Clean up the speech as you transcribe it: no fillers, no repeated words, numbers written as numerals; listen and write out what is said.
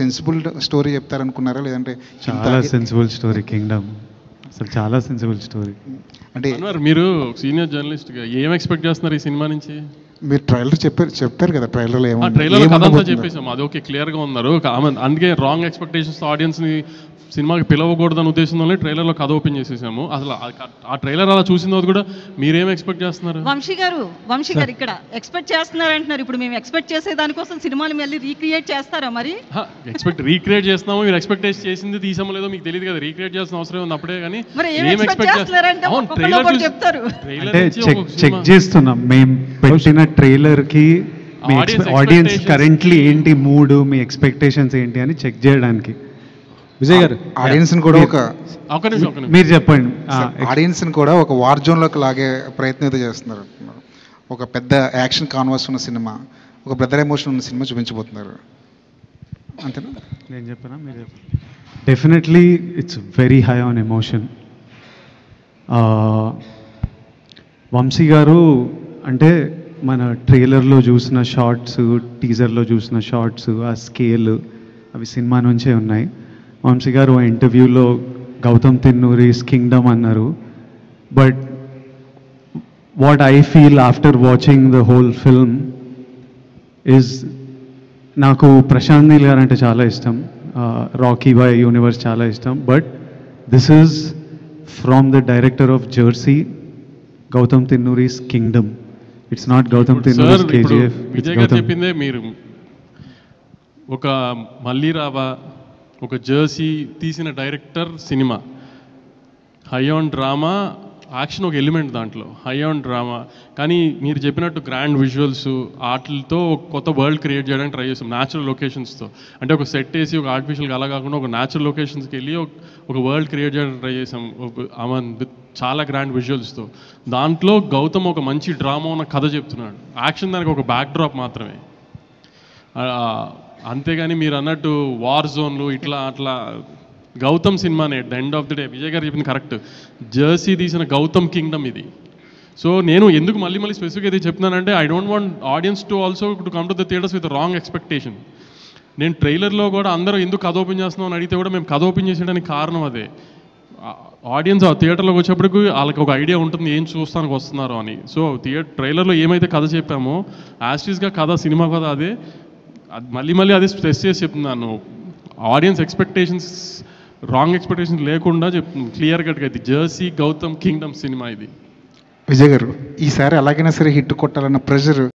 Sensible story చెప్తారనుకున్నారా? లేదంటే చాలా sensible story Kingdom, అసలు చాలా సెన్సిబుల్ స్టోరీ. అంటే మీరు సీనియర్ జర్నలిస్ట్గా ఏం ఎక్స్పెక్ట్ చేస్తున్నారు ఈ సినిమా నుంచి? మీరు ట్రైలర్ చెప్పారు కదా, ట్రైలర్లో ట్రైలర్ కథ అంతా చెప్పేసాం, అది ఓకే, క్లియర్గా ఉన్నారు. అందుకే రాంగ్ ఎక్స్పెక్టేషన్స్ ఆడియన్స్ని సినిమాకి పిలవకూడదని ఉద్దేశంలోనే ట్రైలర్లో కథ ఓపెన్ చేసేసాము. అసలు ఆ ట్రైలర్ అలా చూసిన తర్వాత కూడా మీరేం ఎక్స్పెక్ట్ చేస్తున్నారు? వంశీ గారు ఇక్కడ ఎక్స్పెక్ట్ చేస్తున్నారు అంటున్నారు. ఇప్పుడు మేము ఎక్స్పెక్ట్ చేసే దానికోసం సినిమాని మళ్ళీ రీక్రియేట్ చేస్తారా? మరి రీక్రియేట్ చేస్తున్నాము, మీరు ఎక్స్పెక్ట్ చేసింది తీసామో లేదో మీకు తెలియదు కదా, రీక్రియేట్ చేసిన అవసరం ఉంది అప్పుడే. కానీ చెక్ చేస్తున్నాం మేము పెట్టిన ట్రైలర్ కి ఆడియన్స్ కరెంట్లీ ఏంటి మూడ్, మీ ఎక్స్పెక్టేషన్స్ ఏంటి అని చెక్ చేయడానికి. విజయ్ గారు, ఆడియన్స్ కూడా మీరు చెప్పండి, ఆడియన్స్ కూడా ఒక వార్ జోన్ లోకి లాగే ప్రయత్నం అయితే చేస్తున్నారు. ఒక పెద్ద యాక్షన్ కాన్వాస్ ఉన్న సినిమా, ఒక బ్రదర్ ఎమోషన్ ఉన్న సినిమా చూపించబోతున్నారు, అంతేనా? నేను చెప్పానా, మీరు చెప్పండి. Definitely it's very high on emotion. Vamsi గారు అంటే మన ట్రైలర్లో చూసిన షార్ట్స్, టీజర్లో చూసిన షార్ట్స్, ఆ స్కేల్ అవి సినిమా నుంచే ఉన్నాయి. వంశీ గారు ఆ ఇంటర్వ్యూలో గౌతమ్ తిన్నూరిస్ కింగ్డమ్ అన్నారు. But what I feel after watching the whole film is, నాకు ప్రశాంత్ నీల్ గారు అంటే చాలా ఇష్టం, రాకీ బాయ్ యూనివర్స్ చాలా ఇష్టం. But this is from the director of Jersey, Gautam Tinnanuri's Kingdom. It's not Gautam Tinnanuri's KGF. Vijay గారు చెప్పిందే, మీరు ఒక మళ్ళీ రావా, ఒక జెర్సీ తీసిన డైరెక్టర్ సినిమా, హై ఆన్ డ్రామా, యాక్షన్ ఒక ఎలిమెంట్ దాంట్లో, హై ఆన్ డ్రామా. కానీ మీరు చెప్పినట్టు గ్రాండ్ విజువల్స్ ఆటలతో ఒక కొత్త వరల్డ్ క్రియేట్ చేయడానికి ట్రై చేస్తాం, న్యాచురల్ లొకేషన్స్తో. అంటే ఒక సెట్ వేసి ఒక ఆర్టిఫిషియల్గా అలా కాకుండా ఒక న్యాచురల్ లొకేషన్స్కి వెళ్ళి ఒక వరల్డ్ క్రియేట్ చేయడానికి ట్రై చేసాం, విత్ చాలా గ్రాండ్ విజువల్స్తో. దాంట్లో గౌతమ్ ఒక మంచి డ్రామా ఉన్న కథ చెప్తున్నాడు, యాక్షన్ దానికి ఒక బ్యాక్ డ్రాప్ మాత్రమే. అంతేగాని మీరు అన్నట్టు వార్ జోన్లు ఇట్లా అట్లా గౌతమ్ సినిమానే at the end of the day. Vijay గారు చెప్పింది కరెక్ట్, జెర్సీ తీసిన గౌతమ్ కింగ్డమ్ ఇది. సో నేను ఎందుకు మళ్ళీ స్పెసిఫిక్గా ఇది చెప్తున్నానంటే, I don't want audience to also to come to the theatres with wrong expectation. నేను ట్రైలర్లో కూడా అందరూ ఎందుకు కథ ఓపెన్ చేస్తున్నాం అని అడిగితే కూడా మేము కథ ఓపెన్ చేసేయడానికి కారణం అదే. ఆడియన్స్ ఆ థియేటర్లోకి వచ్చేప్పటికి వాళ్ళకి ఒక ఐడియా ఉంటుంది ఏం చూస్తానికి వస్తున్నారు అని. సో ట్రైలర్లో ఏమైతే కథ చెప్పామో యాస్టీస్గా కథ, సినిమా కథ అదే. మళ్ళీ అదే స్ట్రెస్ చేసి చెప్తున్నాను, ఆడియన్స్ ఎక్స్పెక్టేషన్స్, రాంగ్ ఎక్స్పెక్టేషన్స్ లేకుండా క్లియర్ కట్గా ఇది జెర్సీ గౌతమ్ కింగ్డమ్ సినిమా ఇది. విజయ్ గారు, ఈసారి అలాగైనా సరే హిట్ కొట్టాలన్న ప్రెషర్